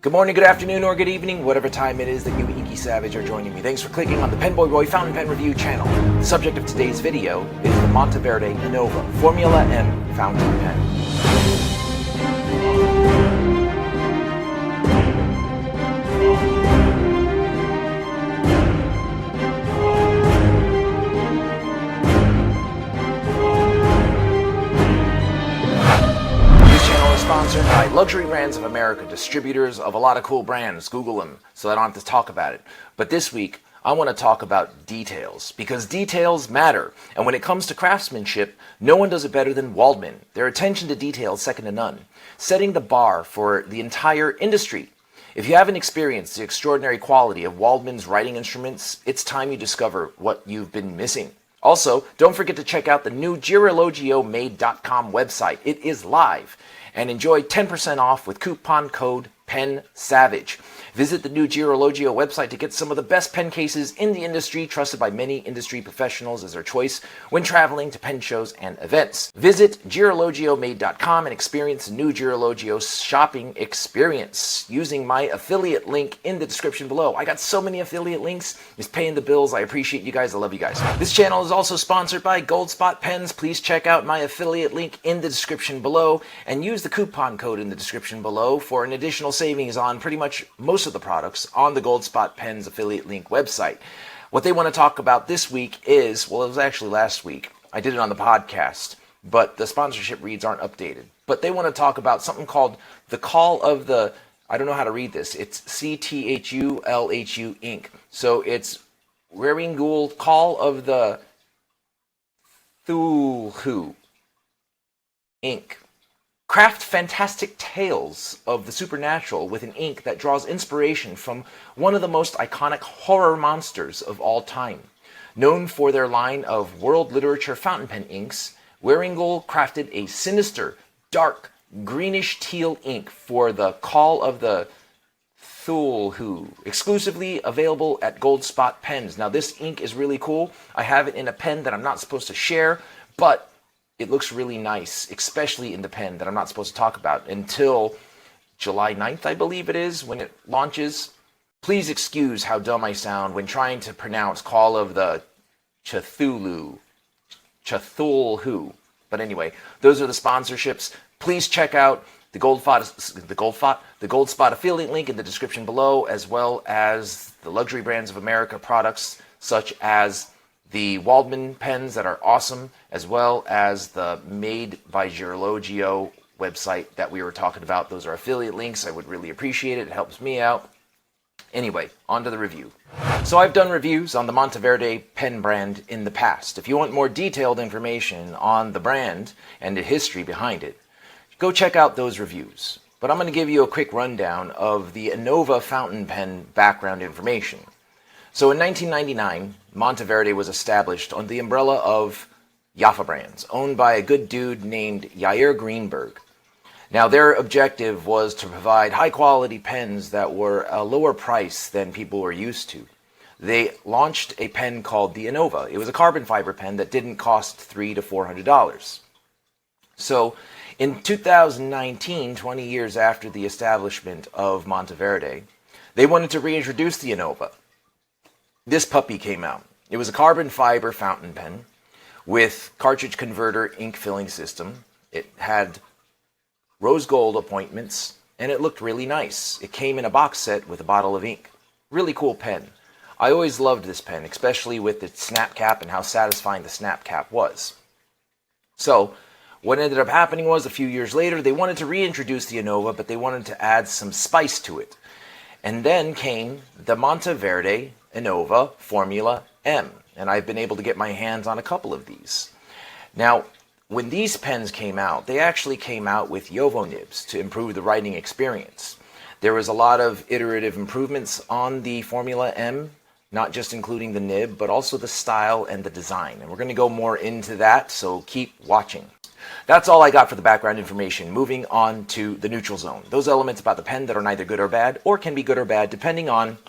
Good morning, good afternoon, or good evening, whatever time it is that you inky savage are joining me. Thanks for clicking on the PenBoyRoy Fountain Pen Review channel. The subject of today's video is the Monteverde Innova Formula M Fountain Pen. Sponsored by Luxury Brands of America, distributors of a lot of cool brands. Google them so I don't have to talk about it. But this week, I want to talk about details, because details matter. And when it comes to craftsmanship, no one does it better than Waldman. Their attention to detail is second to none, setting the bar for the entire industry. If you haven't experienced the extraordinary quality of Waldman's writing instruments, it's time you discover what you've been missing. Also, don't forget to check out the new GirologioMade.com website. It is live. And enjoy 10% off with coupon code PENSAVAGE. Visit the new Girologio website to get some of the best pen cases in the industry, trusted by many industry professionals as their choice when traveling to pen shows and events. Visit GirologioMade.com and experience the new Girologio shopping experience using my affiliate link in the description below. I got so many affiliate links. It's paying the bills. I appreciate you guys. I love you guys. This channel is also sponsored by Goldspot pens. Please check out my affiliate link in the description below and use the coupon code in the description below for an additional savings on pretty much most of the products on the Goldspot Pens affiliate link website. What they want to talk about this week is, well, it was actually last week. I did it on the podcast, but the sponsorship reads aren't updated. But they want to talk about something called the Call of the, I don't know how to read this. It's Cthulhu Inc. So it's Wearingeul Call of the Cthulhu Inc. Craft fantastic tales of the supernatural with an ink that draws inspiration from one of the most iconic horror monsters of all time. Known for their line of world literature fountain pen inks, Wearingeul crafted a sinister, dark, greenish teal ink for the Call of the Cthulhu, exclusively available at Goldspot Pens. Now this ink is really cool. I have it in a pen that I'm not supposed to share, but it looks really nice, especially in the pen that I'm not supposed to talk about until July 9th, I believe it is, when it launches. Please excuse how dumb I sound when trying to pronounce Call of the Cthulhu. But anyway, those are the sponsorships. Please check out the Goldspot affiliate link in the description below, as well as the Luxury Brands of America products, such as the Waldman pens that are awesome, as well as the Made by Girologio website that we were talking about. Those are affiliate links. I would really appreciate it. It helps me out. Anyway, on to the review. So I've done reviews on the Monteverde pen brand in the past. If you want more detailed information on the brand and the history behind it, go check out those reviews. But I'm going to give you a quick rundown of the Innova fountain pen background information. So in 1999, Monteverde was established under the umbrella of Jaffa Brands, owned by a good dude named Yair Greenberg. Now, their objective was to provide high-quality pens that were a lower price than people were used to. They launched a pen called the Innova. It was a carbon fiber pen that didn't cost $300 to $400. So in 2019, 20 years after the establishment of Monteverde, they wanted to reintroduce the Innova. This puppy came out. It was a carbon fiber fountain pen with cartridge converter ink filling system. It had rose gold appointments, and it looked really nice. It came in a box set with a bottle of ink. Really cool pen. I always loved this pen, especially with its snap cap and how satisfying the snap cap was. So what ended up happening was, a few years later, they wanted to reintroduce the Innova, but they wanted to add some spice to it. And then came the Monteverde Innova Formula M, and I've been able to get my hands on a couple of these. Now, when these pens came out, they actually came out with Jovo nibs to improve the writing experience. There was a lot of iterative improvements on the Formula M, not just including the nib, but also the style and the design. And we're going to go more into that, so keep watching. That's all I got for the background information. Moving on to the neutral zone. Those elements about the pen that are neither good or bad, or can be good or bad, depending on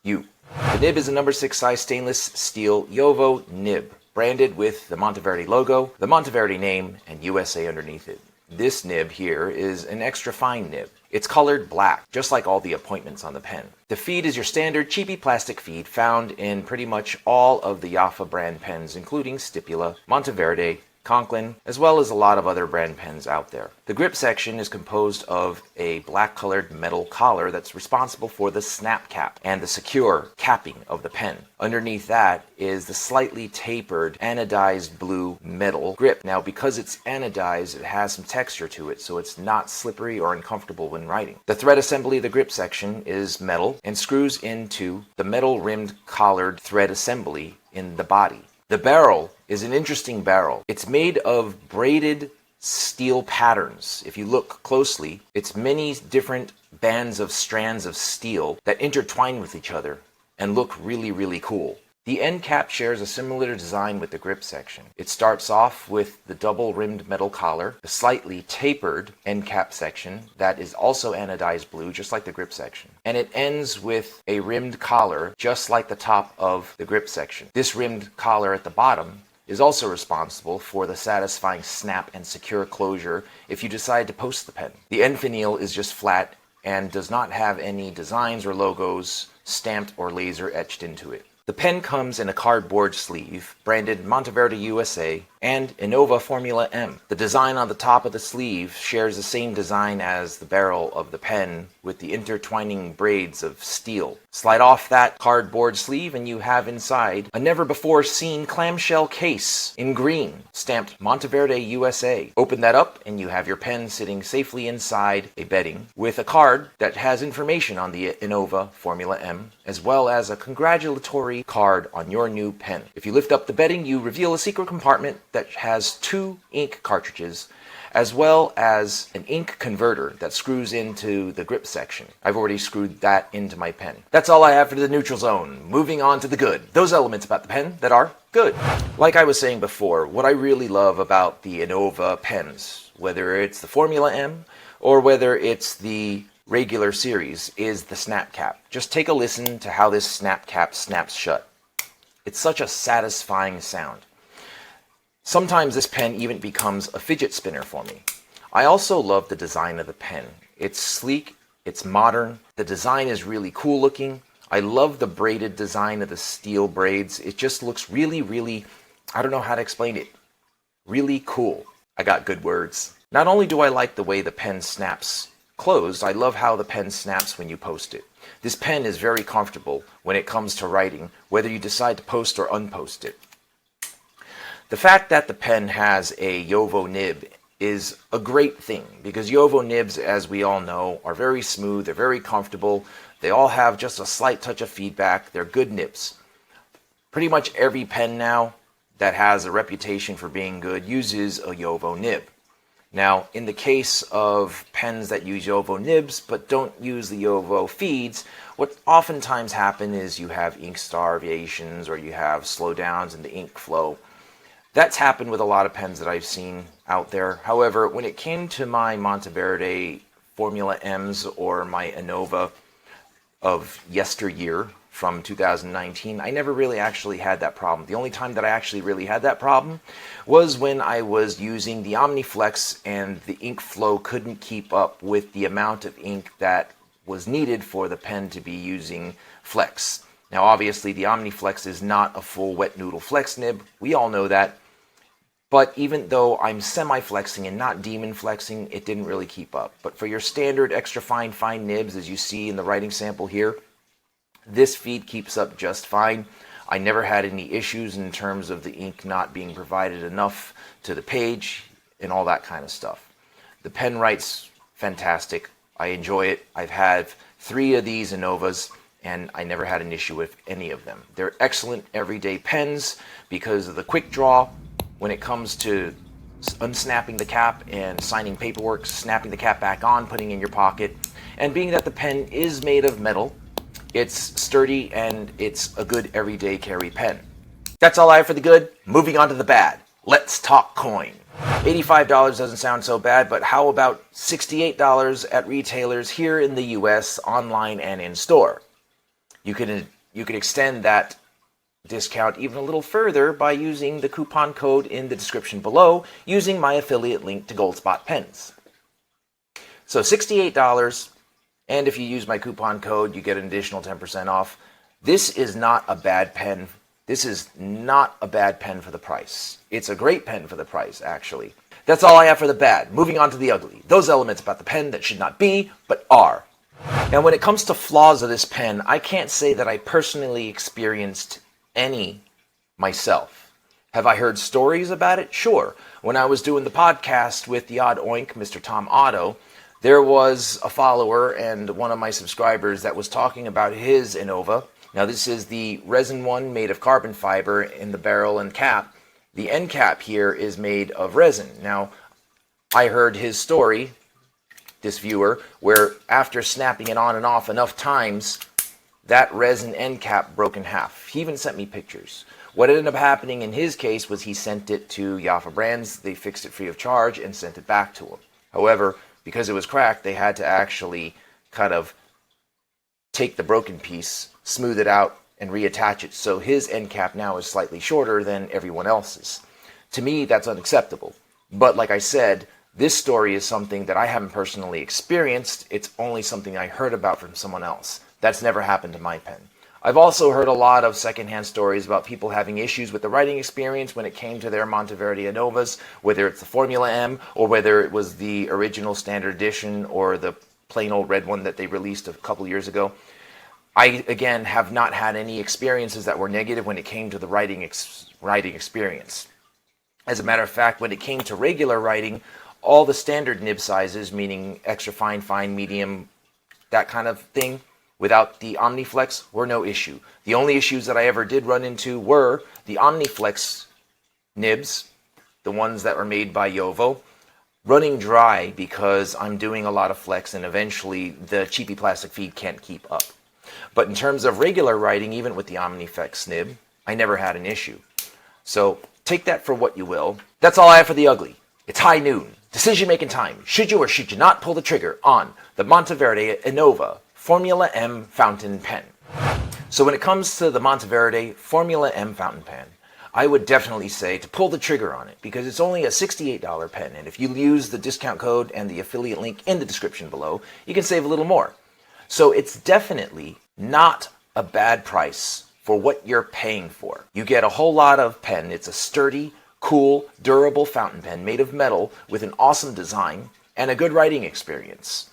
you. The nib is a number 6 size stainless steel Jovo nib, branded with the Monteverde logo, the Monteverde name, and USA underneath it. This nib here is an extra fine nib. It's colored black, just like all the appointments on the pen. The feed is your standard cheapy plastic feed found in pretty much all of the Jaffa brand pens, including Stipula, Monteverde, Conklin, as well as a lot of other brand pens out there. The grip section is composed of a black-colored metal collar that's responsible for the snap cap and the secure capping of the pen. Underneath that is the slightly tapered anodized blue metal grip. Now, because it's anodized, it has some texture to it, so it's not slippery or uncomfortable when writing. The thread assembly of the grip section is metal and screws into the metal-rimmed collared thread assembly in the body. The barrel is an interesting barrel. It's made of braided steel patterns. If you look closely, it's many different bands of strands of steel that intertwine with each other and look really, really cool. The end cap shares a similar design with the grip section. It starts off with the double-rimmed metal collar, the slightly tapered end cap section that is also anodized blue, just like the grip section. And it ends with a rimmed collar, just like the top of the grip section. This rimmed collar at the bottom is also responsible for the satisfying snap and secure closure if you decide to post the pen. The end finial is just flat and does not have any designs or logos stamped or laser etched into it. The pen comes in a cardboard sleeve, branded Monteverde USA and Innova Formula M. The design on the top of the sleeve shares the same design as the barrel of the pen with the intertwining braids of steel. Slide off that cardboard sleeve and you have inside a never-before-seen clamshell case in green, stamped Monteverde USA. Open that up and you have your pen sitting safely inside a bedding with a card that has information on the Innova Formula M, as well as a congratulatory card on your new pen. If you lift up the bedding, you reveal a secret compartment that has 2 ink cartridges, as well as an ink converter that screws into the grip section. I've already screwed that into my pen. That's all I have for the neutral zone. Moving on to the good. Those elements about the pen that are good. Like I was saying before, what I really love about the Innova pens, whether it's the Formula M or whether it's the regular series, is the snap cap. Just take a listen to how this snap cap snaps shut. It's such a satisfying sound. Sometimes this pen even becomes a fidget spinner for me. I also love the design of the pen. It's sleek, it's modern, the design is really cool looking. I love the braided design of the steel braids. It just looks really, really, I don't know how to explain it, really cool. I got good words. Not only do I like the way the pen snaps closed, I love how the pen snaps when you post it. This pen is very comfortable when it comes to writing, whether you decide to post or unpost it. The fact that the pen has a JoWo nib is a great thing, because JoWo nibs, as we all know, are very smooth, they're very comfortable, they all have just a slight touch of feedback, they're good nibs. Pretty much every pen now that has a reputation for being good uses a JoWo nib. Now, in the case of pens that use JoWo nibs but don't use the JoWo feeds, what oftentimes happen is you have ink starvations or you have slowdowns in the ink flow. That's happened with a lot of pens that I've seen out there. However, when it came to my Monteverde Formula M's or my Innova of yesteryear from 2019, I never really actually had that problem. The only time that I actually really had that problem was when I was using the OmniFlex and the ink flow couldn't keep up with the amount of ink that was needed for the pen to be using flex. Now, obviously, the OmniFlex is not a full wet noodle flex nib. We all know that. But even though I'm semi-flexing and not demon flexing, it didn't really keep up. But for your standard extra fine nibs, as you see in the writing sample here, this feed keeps up just fine. I never had any issues in terms of the ink not being provided enough to the page and all that kind of stuff. The pen writes fantastic. I enjoy it. I've had 3 of these Innovas, and I never had an issue with any of them. They're excellent everyday pens because of the quick draw when it comes to unsnapping the cap and signing paperwork, snapping the cap back on, putting it in your pocket. And being that the pen is made of metal, it's sturdy and it's a good everyday carry pen. That's all I have for the good. Moving on to the bad. Let's talk coin. $85 doesn't sound so bad, but how about $68 at retailers here in the US, online and in store? You could extend that discount even a little further by using the coupon code in the description below using my affiliate link to Goldspot pens. So $68, and if you use my coupon code, you get an additional 10% off. This is not a bad pen. This is not a bad pen for the price. It's a great pen for the price, actually. That's all I have for the bad. Moving on to the ugly. Those elements about the pen that should not be, but are. Now, when it comes to flaws of this pen, I can't say that I personally experienced any myself. Have I heard stories about it? Sure. When I was doing the podcast with the Odd Oink, Mr. Tom Otto, there was a follower and one of my subscribers that was talking about his Innova. Now, this is the resin one made of carbon fiber in the barrel and cap. The end cap here is made of resin. Now, I heard his story, this viewer, where after snapping it on and off enough times, that resin end cap broke in half. He even sent me pictures. What ended up happening in his case was he sent it to Jaffa Brands. They fixed it free of charge and sent it back to him. However, because it was cracked, they had to actually kind of take the broken piece, smooth it out, and reattach it. So his end cap now is slightly shorter than everyone else's. To me, that's unacceptable. But like I said, this story is something that I haven't personally experienced. It's only something I heard about from someone else. That's never happened to my pen. I've also heard a lot of secondhand stories about people having issues with the writing experience when it came to their Monteverde Innovas, whether it's the Formula M or whether it was the original standard edition or the plain old red one that they released a couple years ago. I, again, have not had any experiences that were negative when it came to the writing experience. As a matter of fact, when it came to regular writing, all the standard nib sizes, meaning extra fine, fine, medium, that kind of thing, without the OmniFlex, were no issue. The only issues that I ever did run into were the OmniFlex nibs, the ones that were made by Jowo, running dry because I'm doing a lot of flex and eventually the cheapy plastic feed can't keep up. But in terms of regular writing, even with the OmniFlex nib, I never had an issue. So take that for what you will. That's all I have for the ugly. It's high noon. Decision-making time. Should you or should you not pull the trigger on the Monteverde Innova Formula M fountain pen? So when it comes to the Monteverde Formula M fountain pen, I would definitely say to pull the trigger on it because it's only a $68 pen, and if you use the discount code and the affiliate link in the description below, you can save a little more. So it's definitely not a bad price for what you're paying for. You get a whole lot of pen. It's a sturdy, cool, durable fountain pen made of metal with an awesome design and a good writing experience.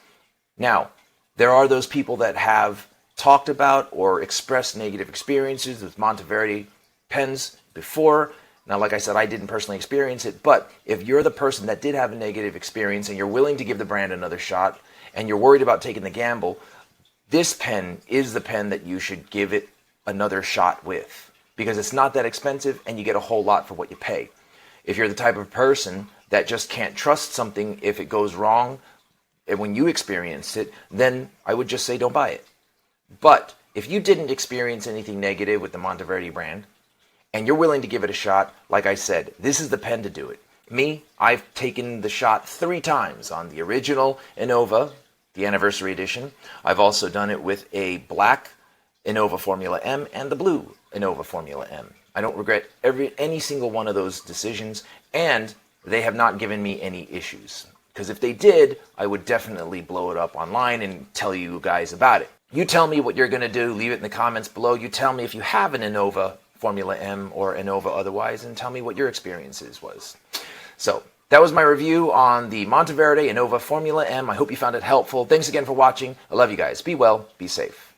Now, there are those people that have talked about or expressed negative experiences with Monteverde pens before. Now, like I said, I didn't personally experience it, but if you're the person that did have a negative experience and you're willing to give the brand another shot and you're worried about taking the gamble, this pen is the pen that you should give it another shot with because it's not that expensive and you get a whole lot for what you pay. If you're the type of person that just can't trust something if it goes wrong, and when you experienced it, then I would just say don't buy it. But if you didn't experience anything negative with the Monteverde brand, and you're willing to give it a shot, like I said, this is the pen to do it. Me, I've taken the shot 3 times on the original Innova, the anniversary edition. I've also done it with a black Innova Formula M and the blue Innova Formula M. I don't regret any single one of those decisions, and they have not given me any issues. Because if they did, I would definitely blow it up online and tell you guys about it. You tell me what you're going to do. Leave it in the comments below. You tell me if you have an Innova Formula M or Innova otherwise, and tell me what your experiences was. So that was my review on the Monteverde Innova Formula M. I hope you found it helpful. Thanks again for watching. I love you guys. Be well. Be safe.